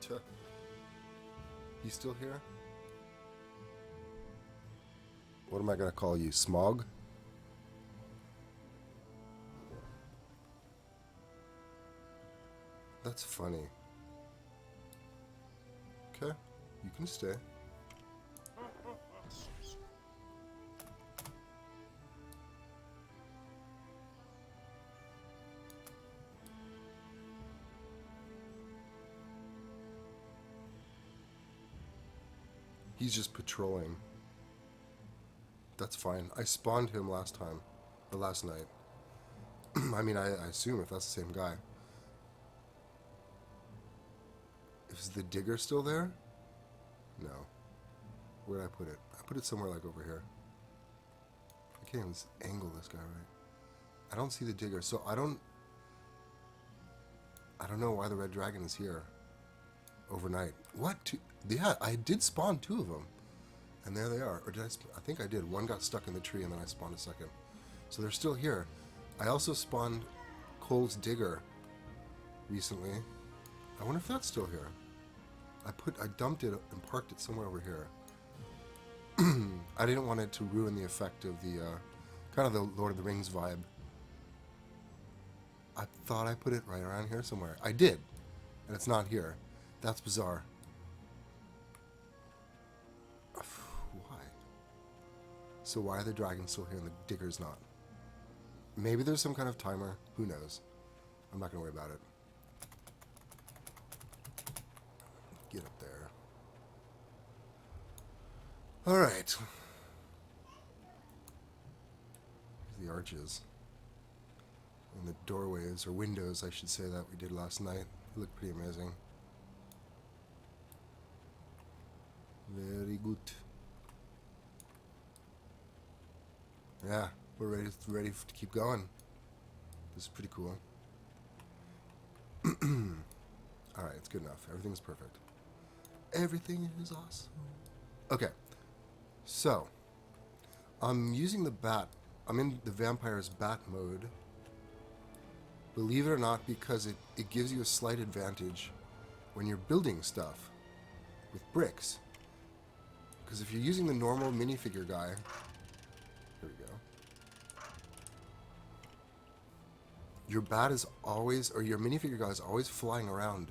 Tuh. You still here? What am I gonna call you? Smog? That's funny. Okay, you can stay. He's just patrolling. That's fine. I spawned him last time. Or last night. I mean, I assume if that's the same guy. Is the digger still there? No. Where did I put it? I put it somewhere like over here. I can't even angle this guy right. I don't see the digger, so I don't know why the red dragon is here overnight. What? Yeah, I did spawn 2 of them. And there they are. Or did I think I did. One got stuck in the tree and then I spawned a second. So they're still here. I also spawned Cole's digger recently. I wonder if that's still here. I dumped it and parked it somewhere over here. I didn't want it to ruin the effect of the kind of the Lord of the Rings vibe. I thought I put it right around here somewhere. I did, and it's not here. That's bizarre. Why? So why are the dragons still here and the digger's not? Maybe there's some kind of timer. Who knows? I'm not gonna worry about it. Get up there. Alright. Here's the arches. And the doorways, or windows, I should say, that we did last night. They look pretty amazing. Very good. Yeah, we're ready to keep going. This is pretty cool. Alright, it's good enough. Everything's perfect. Everything is awesome. Okay. So, I'm using the bat. I'm in the vampire's bat mode. Believe it or not, because it gives you a slight advantage when you're building stuff with bricks. Because if you're using the normal minifigure guy, here we go. Your bat is always, or your minifigure guy is always flying around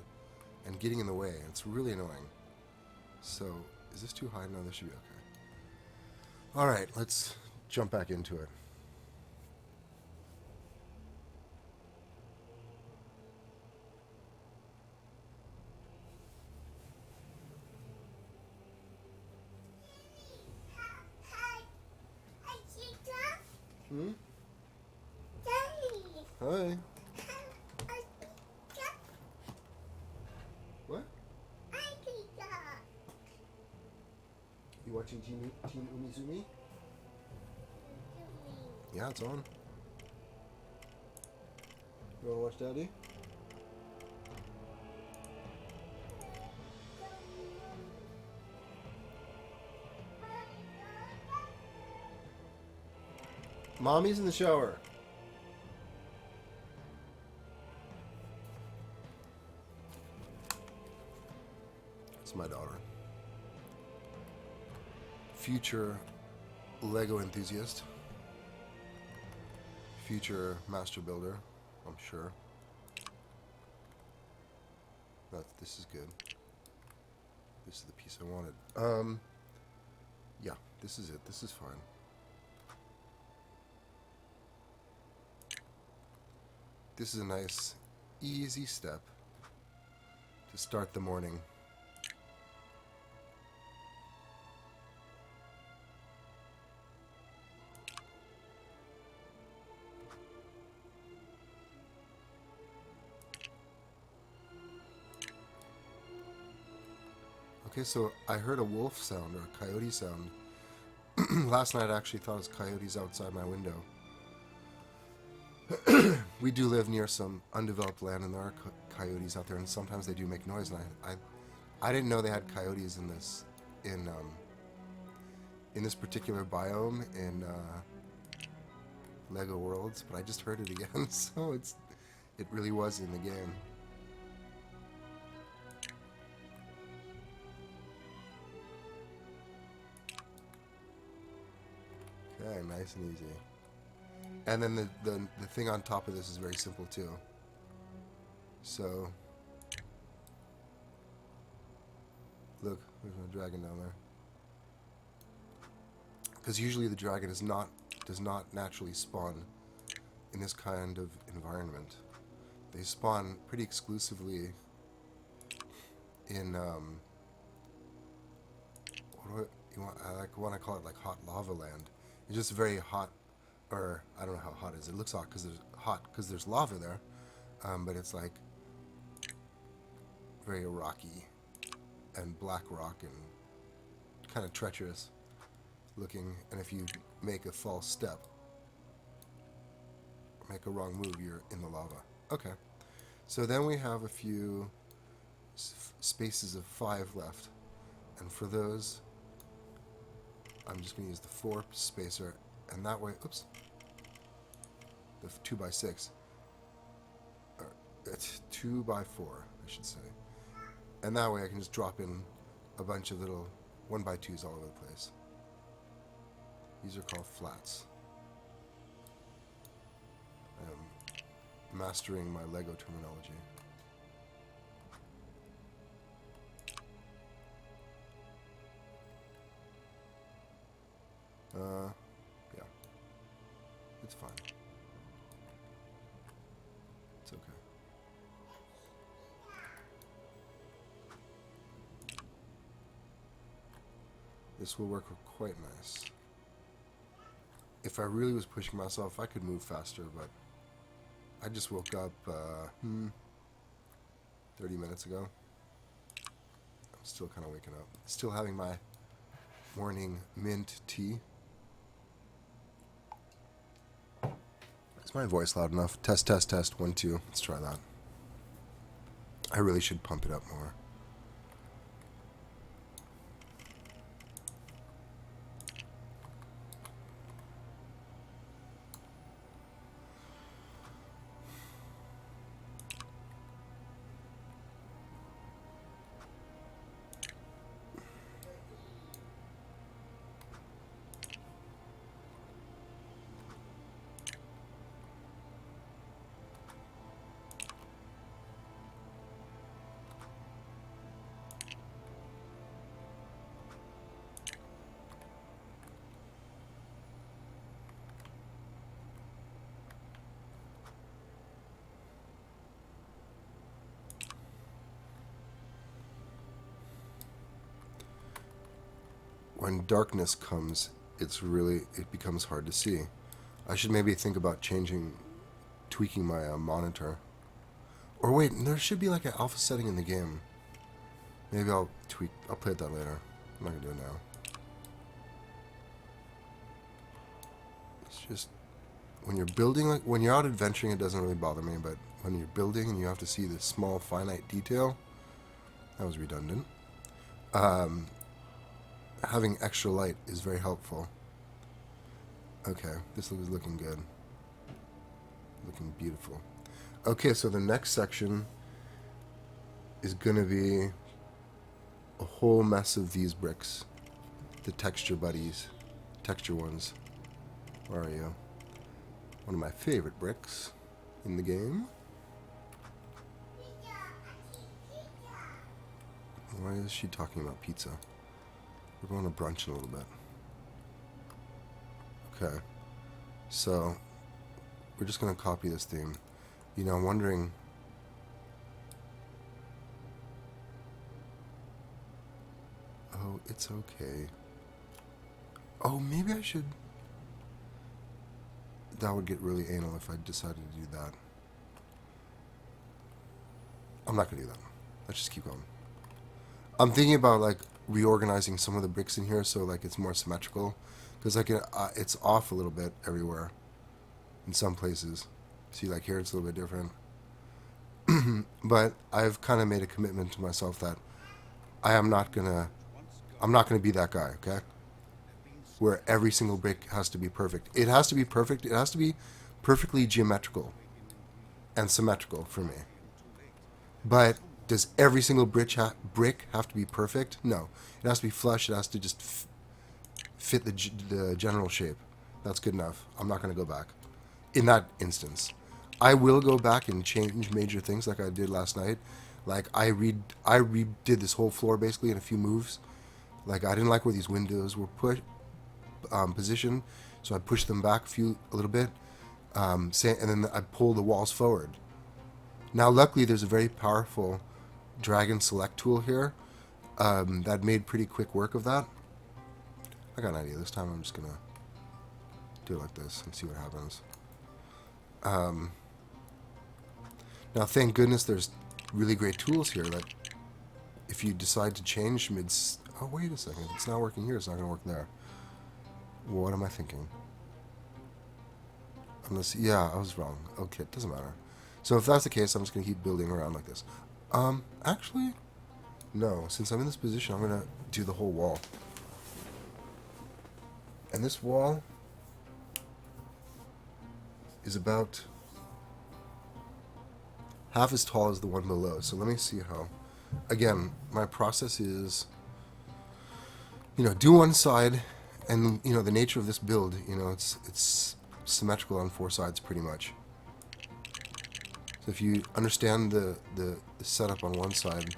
and getting in the way. It's really annoying. So, is this too high? No, this should be okay. Alright, let's jump back into it. Hmm? Hi. What? You watching Team Umizumi? Yeah, it's on. You wanna watch Daddy? Mommy's in the shower. It's my daughter. Future Lego enthusiast. Future master builder, I'm sure. This is good. This is the piece I wanted. Yeah, this is it. This is fine. This is a nice, easy step to start the morning. Okay, so I heard a wolf sound or a coyote sound. Last night I actually thought it was coyotes outside my window. We do live near some undeveloped land, and there are coyotes out there, and sometimes they do make noise. And I didn't know they had coyotes in this particular biome in Lego Worlds, but I just heard it again, so it really was in the game. nice and easy. And then the thing on top of this is very simple too. So, look, there's my dragon down there. Because usually the dragon does not naturally spawn in this kind of environment. They spawn pretty exclusively in I want to call it like hot lava land. It's just very hot, or I don't know how hot it is. It looks hot because there's lava there, but it's like very rocky and black rock and kind of treacherous looking. And if you make a false step, make a wrong move, you're in the lava. Okay, so then we have a few spaces of 5 left, and for those I'm just going to use the 4 spacer, and that way, oops, the 2x6, it's 2x4 I should say, and that way I can just drop in a bunch of little 1x2s all over the place. These are called flats. I'm mastering my Lego terminology. Yeah. It's fine. It's okay. This will work quite nice. If I really was pushing myself, I could move faster, but I just woke up 30 minutes ago. I'm still kind of waking up. Still having my morning mint tea. Is my voice loud enough? Test, test, test. 1, 2. Let's try that. I really should pump it up more. When darkness comes, it becomes hard to see. I should maybe think about tweaking my monitor. Or wait, there should be like an alpha setting in the game. Maybe I'll play with that later. I'm not gonna do it now. It's just, when you're building, like, when you're out adventuring, it doesn't really bother me, but when you're building and you have to see the small finite detail, that was redundant. Having extra light is very helpful. Okay, this is looking good. Looking beautiful. Okay, so the next section is going to be a whole mess of these bricks. The texture buddies. Texture ones. Where are you? One of my favorite bricks in the game. Why is she talking about pizza? We're going to brunch in a little bit. Okay. So, we're just going to copy this theme. You know, I'm wondering... Oh, it's okay. Oh, maybe I should... That would get really anal if I decided to do that. I'm not going to do that. Let's just keep going. I'm thinking about, like, reorganizing some of the bricks in here so, like, it's more symmetrical. Because, like, it's off a little bit everywhere. In some places. See, like, here it's a little bit different. But I've kind of made a commitment to myself that I'm not gonna be that guy, okay? Where every single brick has to be perfect. It has to be perfect. It has to be perfectly geometrical and symmetrical for me. But does every single brick have to be perfect? No. It has to be flush. It has to just fit the general shape. That's good enough. I'm not going to go back. In that instance. I will go back and change major things like I did last night. Like, I redid this whole floor basically in a few moves. Like, I didn't like where these windows were positioned, so I pushed them back a little bit, and then I pulled the walls forward. Now, luckily, there's a very powerful Dragon Select tool here that made pretty quick work of that. I got an idea. This time I'm just going to do it like this and see what happens. Now, thank goodness there's really great tools here that if you decide to change oh, wait a second. It's not working here. It's not going to work there. What am I thinking? Unless, yeah, I was wrong. Okay, it doesn't matter. So if that's the case, I'm just going to keep building around like this. Actually, no. Since I'm in this position, I'm going to do the whole wall. And this wall is about half as tall as the one below. So let me see how. Again, my process is, do one side, and the nature of this build, it's symmetrical on four sides pretty much. So if you understand the setup on one side,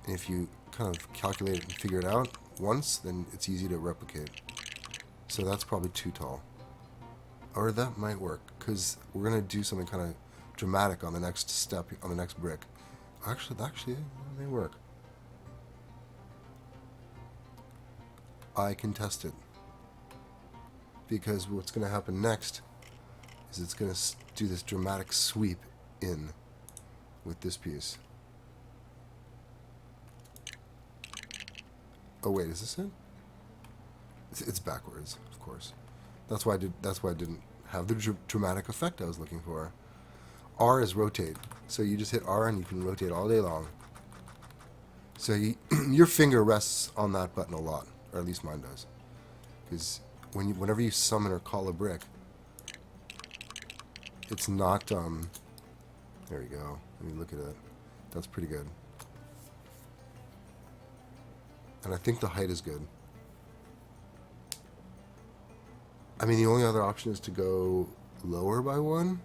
and if you kind of calculate it and figure it out once, then it's easy to replicate. So that's probably too tall. Or that might work, because we're going to do something kind of dramatic on the next step, on the next brick. Actually, it may work. I can test it. Because what's going to happen next is it's going to do this dramatic sweep in with this piece. Oh wait, is this it? It's backwards, of course. That's why I didn't have the dramatic effect I was looking for. R is rotate. So you just hit R and you can rotate all day long. So your finger rests on that button a lot, or at least mine does. Because whenever you summon or call a brick, it's not, there we go. Let me look at it. That's pretty good. And I think the height is good. I mean, the only other option is to go lower by one.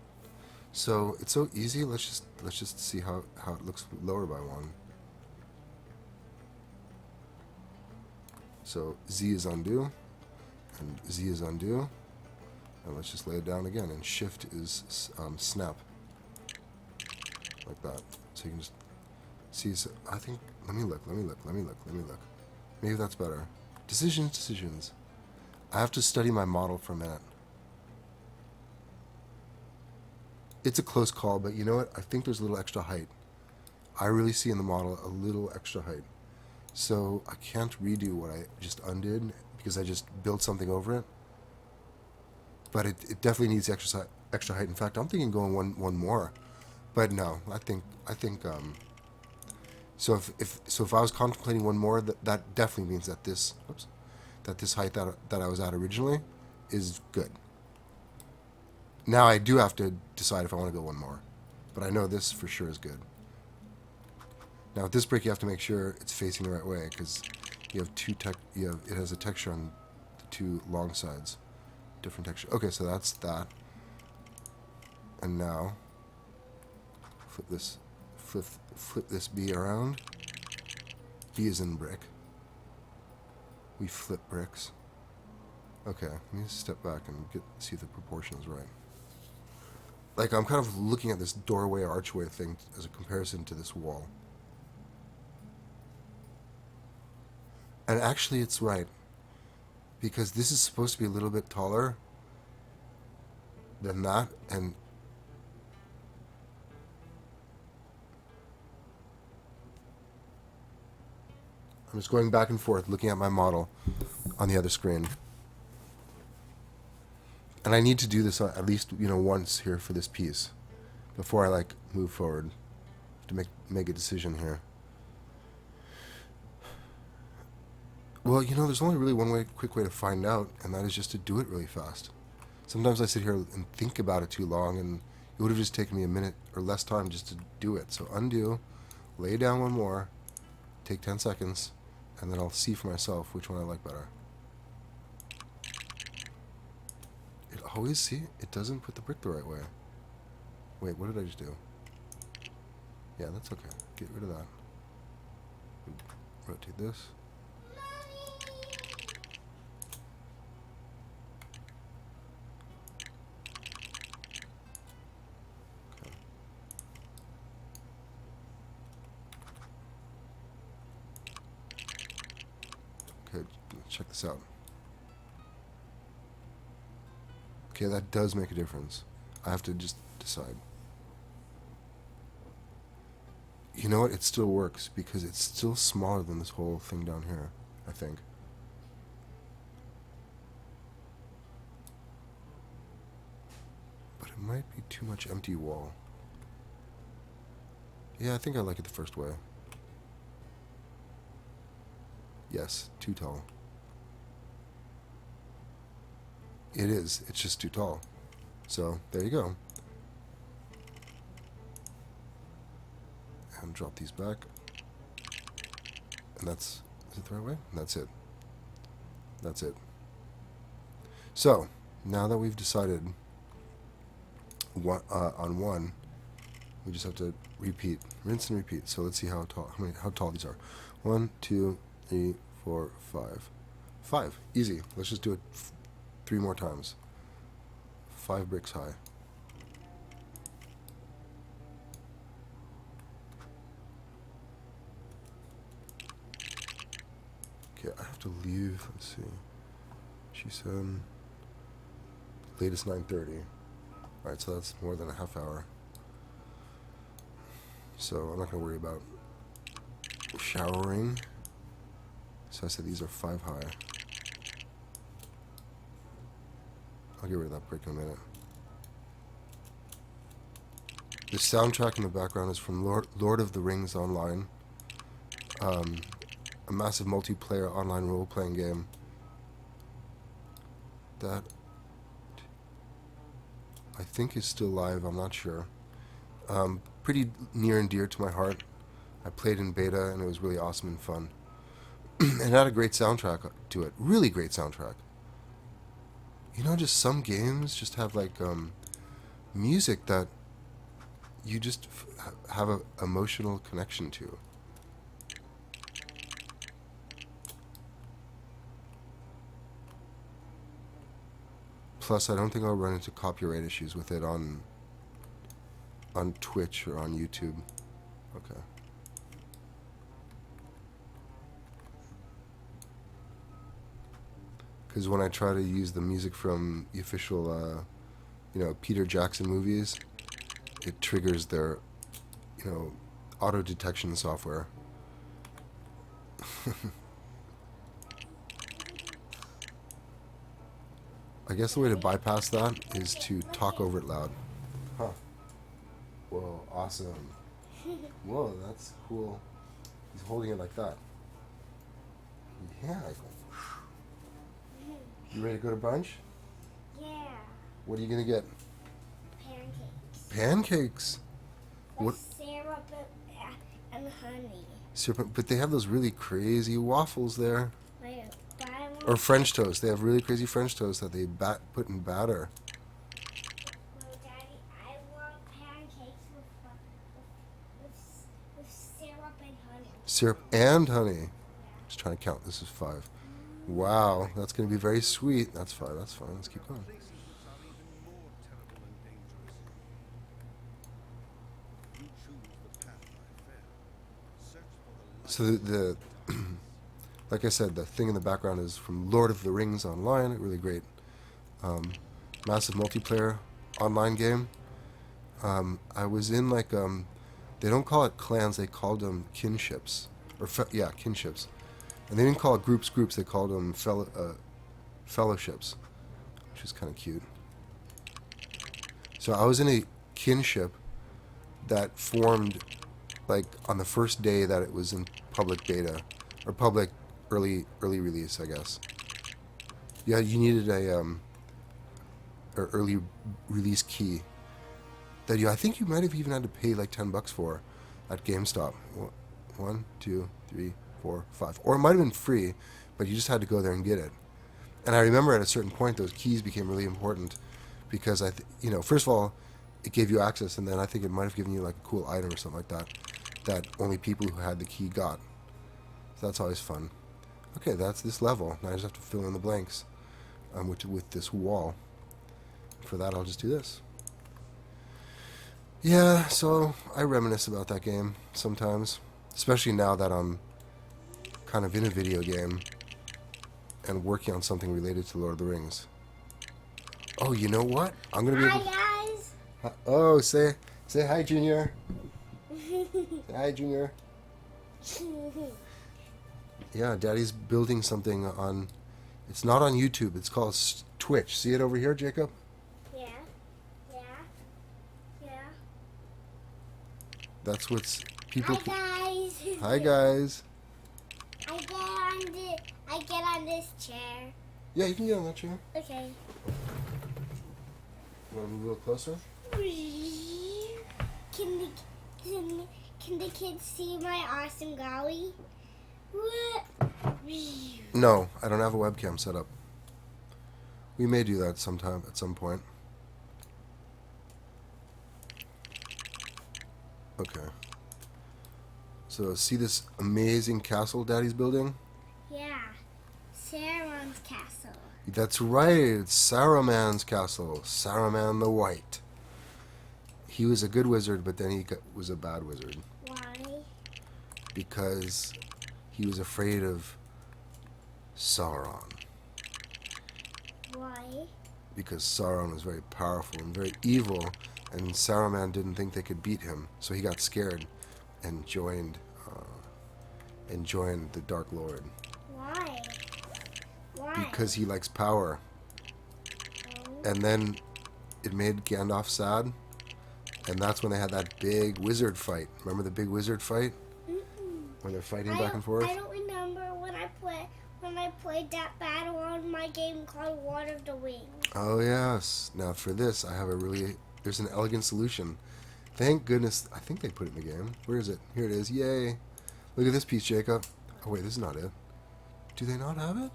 So it's so easy. Let's just see how it looks lower by one. So Z is undo, and Z is undo, and let's just lay it down again. And Shift is snap, like that. So you can just see. So I think. Let me look. Maybe that's better. Decisions. I have to study my model for a minute. It's a close call, but you know what? I think there's a little extra height. I really see in the model a little extra height. So I can't redo what I just undid because I just built something over it. But it definitely needs extra height. In fact, I'm thinking going one more. But no, I think so if I was contemplating one more, that definitely means that this height that I was at originally is good. Now I do have to decide if I want to go one more, but I know this for sure is good. Now with this brick, you have to make sure it's facing the right way because you have it has a texture on the two long sides, different texture. Okay, so that's that. And now flip this B around. B is in brick. We flip bricks. Okay, let me step back and see if the proportion is right. Like, I'm kind of looking at this doorway or archway thing as a comparison to this wall. And actually it's right. Because this is supposed to be a little bit taller than that, and I'm just going back and forth looking at my model on the other screen. And I need to do this at least, once here for this piece before I move forward to make a decision here. Well, there's only really one quick way to find out, and that is just to do it really fast. Sometimes I sit here and think about it too long, and it would have just taken me a minute or less time just to do it. So undo, lay down one more, take 10 seconds, and then I'll see for myself which one I like better. always see it doesn't put the brick the right way. Wait, what did I just do? Yeah, that's okay. Get rid of that. Rotate this. Okay, check this out. Okay, that does make a difference. I have to just decide. You know what? It still works because it's still smaller than this whole thing down here, I think. But it might be too much empty wall. Yeah, I think I like it the first way. Yes, too tall. It is. It's just too tall. So, there you go. And drop these back. And that's... Is it the right way? And that's it. That's it. So, now that we've decided on one, we just have to repeat. Rinse and repeat. So let's see how tall these are. 1, 2, 3, 4, 5. 5. Easy. Let's just do it 3 more times. 5 bricks high. Okay, I have to leave. Let's see. She said latest 9:30. Alright, so that's more than a half hour. So I'm not going to worry about showering. So I said these are 5 high. I'll get rid of that brick in a minute. The soundtrack in the background is from Lord of the Rings Online. A massive multiplayer online role-playing game. That I think is still live, I'm not sure. Pretty near and dear to my heart. I played in beta and it was really awesome and fun. It had a great soundtrack to it. Really great soundtrack. You know, just some games just have like music that you just have an emotional connection to. Plus, I don't think I'll run into copyright issues with it on Twitch or on YouTube. Okay. Because when I try to use the music from the official, Peter Jackson movies, it triggers their, auto detection software. I guess the way to bypass that is to talk over it loud. Huh. Whoa, awesome. Whoa, that's cool. He's holding it like that. Yeah. You ready to go to brunch? Yeah. What are you going to get? Pancakes. Pancakes? With syrup and honey. Syrup, but they have those really crazy waffles there. Wait, but I want... Or French toast. They have really crazy French toast that they put in batter. No, Daddy, I want pancakes with syrup and honey. Syrup and honey. Yeah. Just trying to count. This is 5. Wow, that's going to be very sweet. That's 5. That's fine. Let's keep going. So the like I said, the thing in the background is from Lord of the Rings Online. Really great, massive multiplayer online game. I was in like they don't call it clans. They called them kinships, or kinships. And they didn't call it groups. They called them fellowships, which is kind of cute. So I was in a kinship that formed like on the first day that it was in public beta or public early release, I guess. Yeah, you needed a early release key that I think you might have even had to pay like $10 for at GameStop. 1, 2, 3, 4, 5, or it might have been free, but you just had to go there and get it. And I remember at a certain point those keys became really important because first of all, it gave you access, and then I think it might have given you like a cool item or something like that that only people who had the key got. So that's always fun. Okay, that's this level. Now I just have to fill in the blanks with this wall. For that, I'll just do this. Yeah, so I reminisce about that game sometimes, especially now that I'm kind of in a video game and working on something related to Lord of the Rings. Oh, you know what? I'm gonna be able. Hi, guys. Oh, say hi, Junior. Say hi, Junior. Yeah, Daddy's building something on. It's not on YouTube. It's called Twitch. See it over here, Jacob? Yeah. Yeah. Yeah. That's what's people. Hi, guys. Hi, guys. I get on this chair. Yeah, you can get on that chair. Okay. You want to move a little closer? Can the kids see my awesome golly? No, I don't have a webcam set up. We may do that sometime at some point. Okay. So see this amazing castle Daddy's building? Yeah. Saruman's castle. That's right, it's Saruman's castle. Saruman the White. He was a good wizard, but then he was a bad wizard. Why? Because he was afraid of Sauron. Why? Because Sauron was very powerful and very evil, and Saruman didn't think they could beat him, so he got scared and joined the Dark Lord. Why? Why? Because he likes power. And then it made Gandalf sad, and that's when they had that big wizard fight. Remember the big wizard fight? When they're fighting back and forth? I don't remember when I played that battle on my game called War of the Wings. Oh yes. Now for this, I have there's an elegant solution. Thank goodness, I think they put it in the game. Where is it? Here it is. Yay. Look at this piece, Jacob. Oh wait, this is not it. Do they not have it?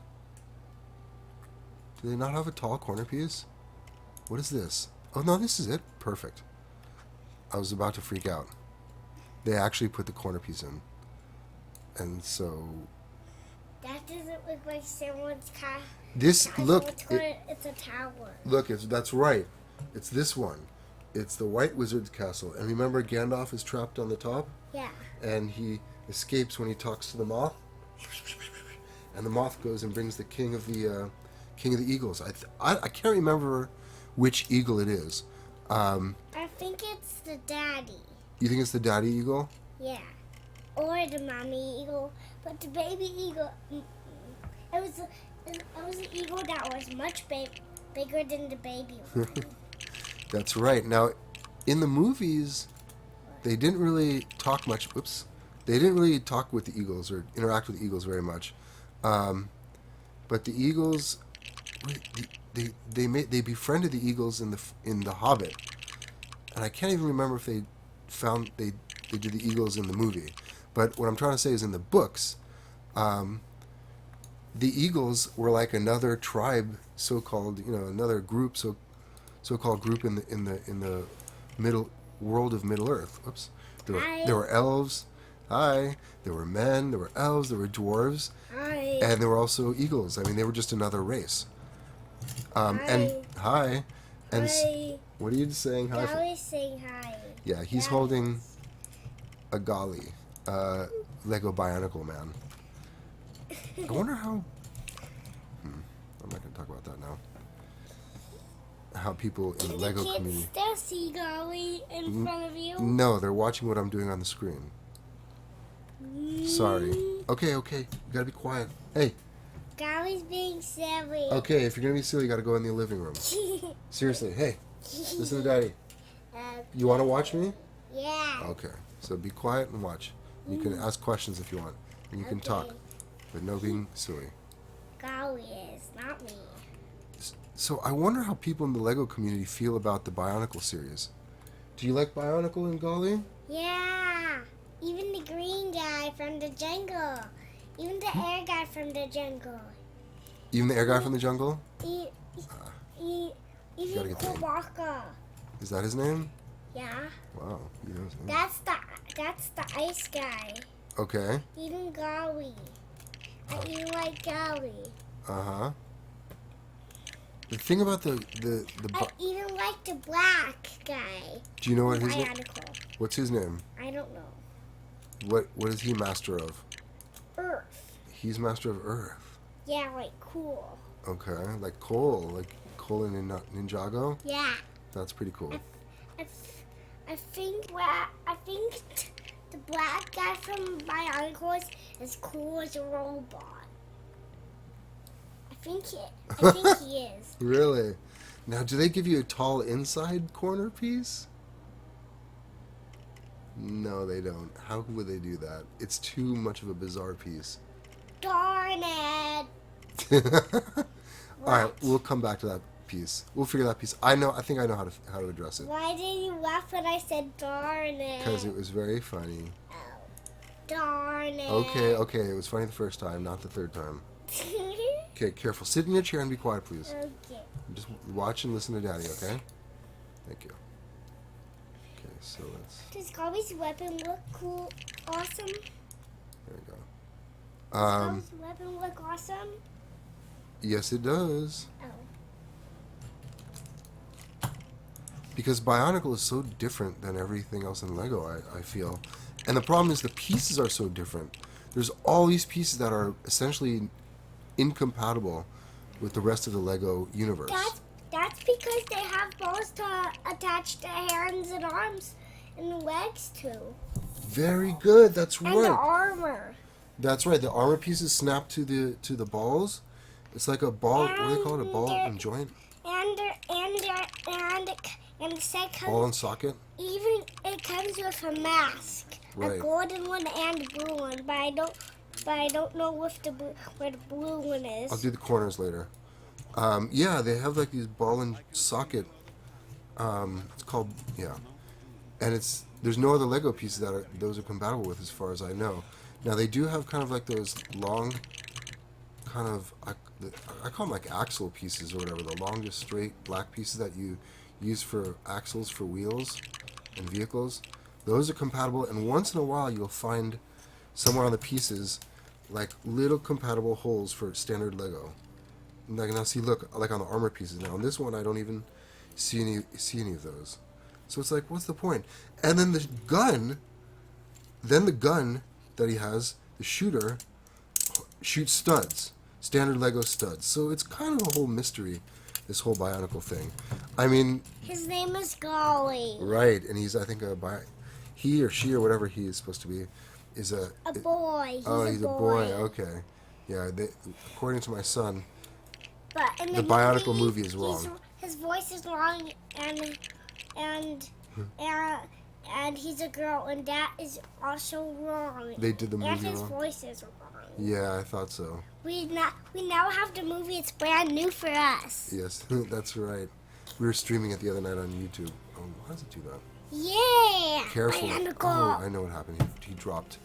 Do they not have a tall corner piece? What is this? Oh no, this is it. Perfect. I was about to freak out. They actually put the corner piece in. And so... That doesn't look like someone's car. Look. It's a tower. Look, that's right. It's this one. It's the White Wizard's castle. And remember Gandalf is trapped on the top? Yeah. And he escapes when he talks to the moth. And the moth goes and brings the king of the eagles. I can't remember which eagle it is. I think it's the daddy. You think it's the daddy eagle? Yeah. Or the mommy eagle. But the baby eagle, it was an eagle that was much bigger than the baby one. That's right. Now, in the movies, they didn't really talk much. Whoops. They didn't really talk with the eagles or interact with the eagles very much. But the eagles, they befriended the eagles in the Hobbit, and I can't even remember if they did the eagles in the movie. But what I'm trying to say is in the books, the eagles were like another tribe, so-called, another group, so-called group in the middle world of Middle Earth. Whoops. There were elves. Hi. There were men. There were elves. There were dwarves. Hi. And there were also eagles. I mean, they were just another race. And hi. And Hi. what are you saying hi for? Golly's saying hi. Yeah, he's holding a golly, Lego Bionicle Man. I wonder how. I'm not going to talk about that now. How people in the Lego Can the community. kids still see Golly in front of you? No, they're watching what I'm doing on the screen. Sorry. Okay, you gotta be quiet. Hey. Golly's being silly. Okay, if you're gonna be silly, you gotta go in the living room. Seriously, hey, listen to Daddy. You want to watch me? Yeah. Okay, so be quiet and watch. You can ask questions if you want, and you can talk, but no being silly. Golly is, not me. So I wonder how people in the Lego community feel about the Bionicle series. Do you like Bionicle and Golly? Yeah. Even the green guy from the jungle. Even the air guy from the jungle. Even the air guy from the jungle? gotta Even get the name. Kobaka. Is that his name? Yeah. Wow, he knows him. That's the ice guy. Okay. Even Golly. I even like Golly. Uh-huh. The thing about the I even like the black guy. do you know what his name? Bionicle. What's his name? I don't know. What is he master of? Earth. He's master of Earth. Yeah, like cool. Okay, like Cole in Ninjago. Yeah. That's pretty cool. I think the black guy from Bionicle is as cool as a robot. I think he is. Really? Now, do they give you a tall inside corner piece? No, they don't. How would they do that? It's too much of a bizarre piece. Darn it! All right, we'll come back to that piece. We'll figure that piece. I think I know how to address it. Why did you laugh when I said darn it? Because it was very funny. Oh, darn it. Okay. It was funny the first time, not the third time. Okay, careful. Sit in your chair and be quiet, please. Okay. Just watch and listen to Daddy, okay? Thank you. Okay, so let's... Does Gobby's weapon look cool? Awesome? There we go. Does Gobby's weapon look awesome? Yes, it does. Oh. Because Bionicle is so different than everything else in Lego, I feel. And the problem is the pieces are so different. There's all these pieces that are essentially incompatible with the rest of the Lego universe. That's because they have balls to attach to hands and arms and legs to. Very good. That's And the right. armor. That's right. The armor pieces snap to the balls. It's like a ball. What do they call it? A ball and joint. And the second, Ball and socket. even it comes with a mask, Right. a golden one and a blue one. But I don't know if where the blue one is. I'll do the corners later. Yeah, they have like these ball and socket. It's called and there's no other Lego pieces those are compatible with, as far as I know. Now they do have kind of like those long, kind of I call them like axle pieces or whatever. The longest straight black pieces that you use for axles for wheels and vehicles. Those are compatible, and once in a while you'll find somewhere on the pieces like little compatible holes for standard Lego. Like now, see, look, like on the armor pieces now. On this one, I don't even see any of those. So it's like, what's the point? And then the gun that he has, the shooter, shoots studs, standard Lego studs. So it's kind of a whole mystery, this whole Bionicle thing. I mean, His name is Golly. right? And he's, I think, he or she or whatever he is supposed to be, is A boy. he's a boy. Okay, yeah. According to my son. But in The Bionicle movie is wrong. His voice is wrong, and he's a girl, and that is also wrong. They did the And movie his wrong? voice is wrong. Yeah, I thought so. We now have the movie. It's brand new for us. Yes, that's right. We were streaming it the other night on YouTube. Oh, why does it do that? Yeah. Careful. Bionicle. Oh, I know what happened. He dropped.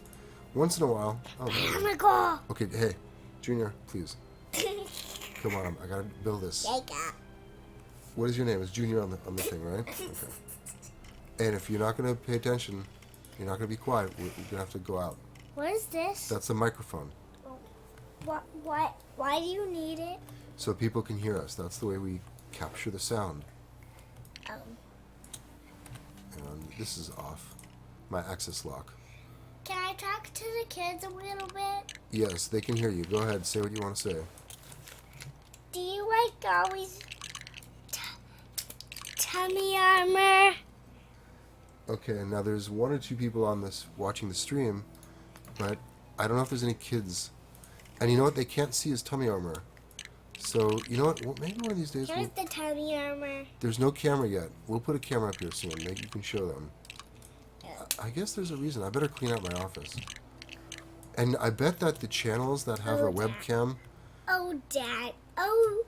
Once in a while. Oh, there we go. Bionicle. Okay, hey, Junior, please. Come on, I gotta build this. Jacob. What is your name? It's Junior on the thing, right? Okay. And if you're not gonna pay attention, you're not gonna be quiet, we're gonna have to go out. What is this? That's the microphone. Why do you need it? So people can hear us. That's the way we capture the sound. And this is off. My access lock. Can I talk to the kids a little bit? Yes, they can hear you. Go ahead, say what you want to say. Do you like always tummy armor? Okay, now there's one or two people on this watching the stream, but I don't know if there's any kids. And you know what? They can't see his tummy armor. So, you know what? Well, maybe one of these days Here's the tummy armor. there's no camera yet. We'll put a camera up here soon. Maybe you can show them. I guess there's a reason. I better clean out my office. And I bet that the channels that have a webcam... Oh, Oh,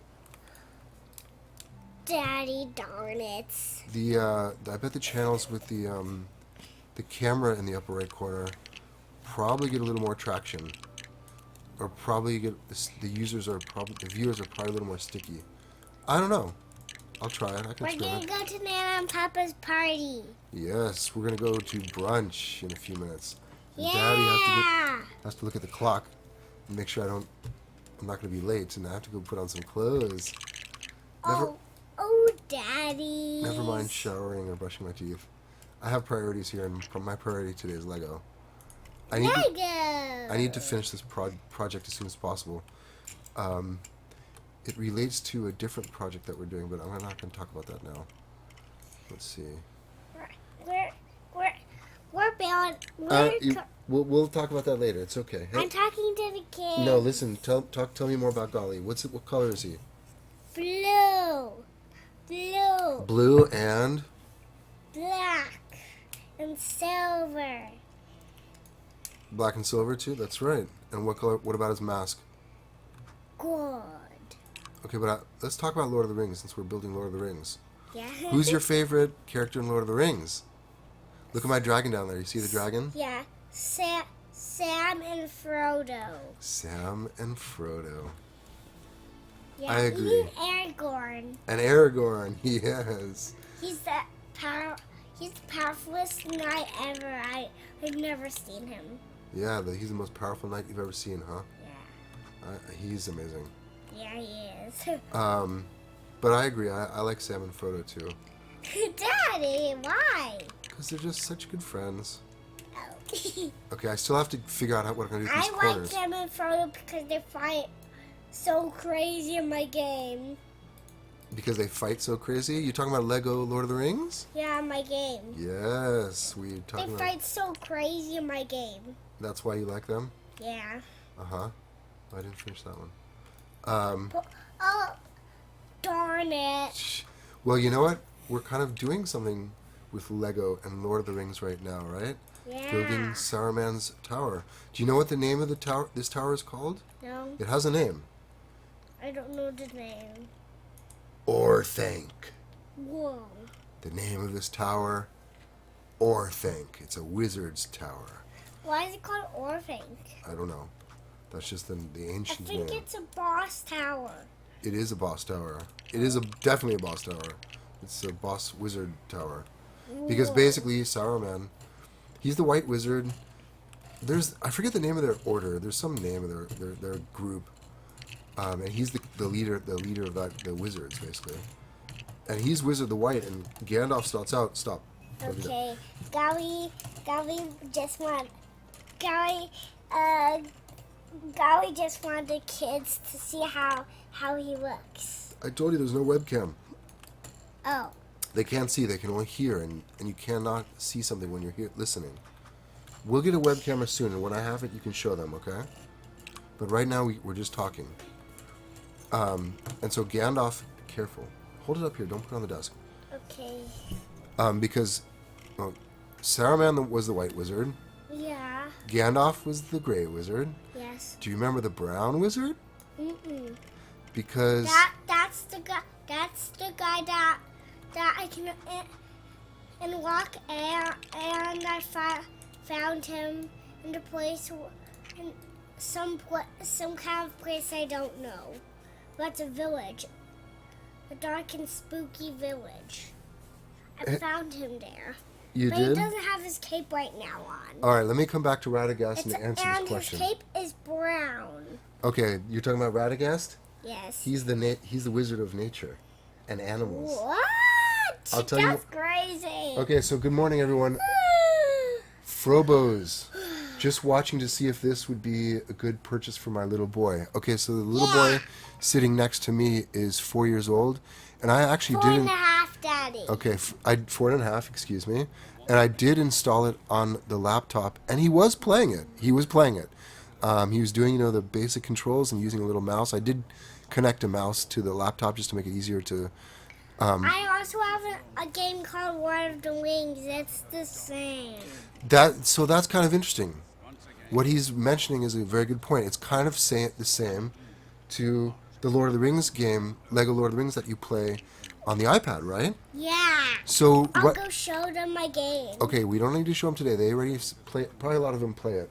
Daddy, darn it. I bet the channels with the camera in the upper right corner probably get a little more traction. Or probably get... The viewers are probably a little more sticky. I don't know. I'll try it. I can We're experiment. gonna go to Nana and Papa's party. Yes, we're gonna go to brunch in a few minutes. And Yeah. Daddy has to look at the clock and make sure I'm not gonna be late, and I have to go put on some clothes. Oh, Daddy. Never mind showering or brushing my teeth. I have priorities here, and my priority today is Lego. I need to finish this project as soon as possible. It relates to a different project that we're doing, but I'm not going to talk about that now. Let's see. We're building. We'll talk about that later. It's okay. Hey, I'm talking to the kids. no, listen. Tell me more about Golly. What color is he? Blue. Blue and Black. And silver. black and silver too. That's right. And what color? What about his mask? Good. Okay, but let's talk about Lord of the Rings since we're building Lord of the Rings. Yeah. Who's your favorite character in Lord of the Rings? Look at my dragon down there. You see the dragon? Yeah. Sam and Frodo. Sam and Frodo. Yeah. I agree. Even Aragorn. And Aragorn, yes. He's the powerfulest knight ever. I've never seen him. Yeah, he's the most powerful knight you've ever seen, huh? Yeah. He's amazing. Yeah, he is. But I agree. I like Sam and Frodo too. Daddy, why? Because they're just such good friends. Oh. Okay, I still have to figure out what I'm going to do with these I like corners. Sam and Frodo because they fight so crazy in my game. Because they fight so crazy? You talking about Lego Lord of the Rings? Yeah, in my game. Yes, we They talking about. fight so crazy in my game. That's why you like them? Yeah. Uh-huh. I didn't finish that one. Oh, darn it. Well, you know what? We're kind of doing something with Lego and Lord of the Rings right now, right? Yeah. Building Saruman's tower. Do you know what the name of the tower? This tower is called? No, It has a name. I don't know the name. Orthanc. Whoa. The name of this tower, Orthanc. It's a wizard's tower. Why is it called Orphanc? I don't know. That's just the I ancient think name. it's a boss tower. It is a boss tower. It is definitely a boss tower. It's a boss wizard tower. Because Whoa. basically Saruman, he's the white wizard. I forget the name of their order. There's some name of their group. And he's the leader of the wizards basically. And he's Wizard the White, and Gandalf starts out. Stop. Don't do that. Okay, Golly just wanted the kids to see how he looks. I told you there's no webcam. Oh, They can't see, they can only hear, and you cannot see something when you're here listening. We'll get a webcam soon, and when I have it, you can show them, okay? But right now, we're just talking. And so Gandalf, careful. Hold it up here, don't put it on the desk. okay. Because Saruman was the white wizard. Yeah. Gandalf was the gray wizard. Yes. Do you remember the brown wizard? Mm-mm. Because... That's the guy. That's the guy that I can and walk and I found him in the place in some kind of place I don't know. That's a village, a dark and spooky village. I found him there. You But did? he doesn't have his cape right now on. All right, let me come back to Radagast and answer this And his question. cape is brown. Okay, you're talking about Radagast? Yes. He's the wizard of nature and animals. What? I'll tell you- That's crazy. Okay, so good morning, everyone. Frobos. Just watching to see if this would be a good purchase for my little boy. Okay, so the little boy sitting next to me is 4 years old, and I actually 4.5, Daddy. Okay, 4.5, excuse me. And I did install it on the laptop, and he was playing it. He was doing, the basic controls and using a little mouse. I did connect a mouse to the laptop just to make it easier to... I also have a game called Worlds of the Wings. It's the same. So that's kind of interesting. What he's mentioning is a very good point. It's kind of the same to the Lord of the Rings game, Lego Lord of the Rings, that you play on the iPad, right? Yeah. So I'll what... go show them my game. Okay, we don't need to show them today. They already play. Probably a lot of them play it.